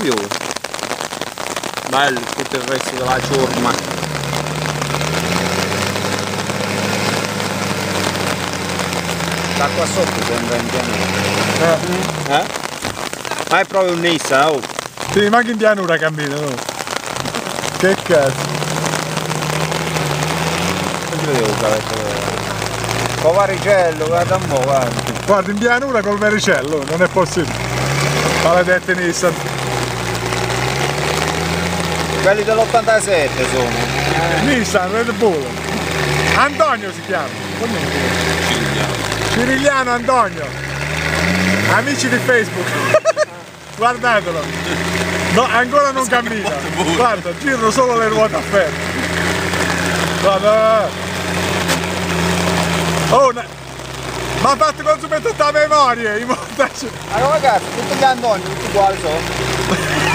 piove. Bello tutto il resto della ciurma. Sta qua sotto sembra in pianura. Ma è proprio un'issa, oh. Sì, ma che in pianura cammina, no? Che cazzo. Non ti vedevo usare con varicello, guarda un po', guarda. Guarda, in pianura col vericello, non è possibile. Maledette Nissan. Quelli dell'87 sono. Nissan, Red Bull. Antonio si chiama. Cirigliano Antonio. Amici di Facebook. Guardatelo. No, ancora non cammina. Guarda, girano solo le ruote a ferro. Guarda. Oh, ma ha fatto consumare tutta la memoria, i montaggi. Allora ragazzi, tutti gli Antoni, tutti uguali sono.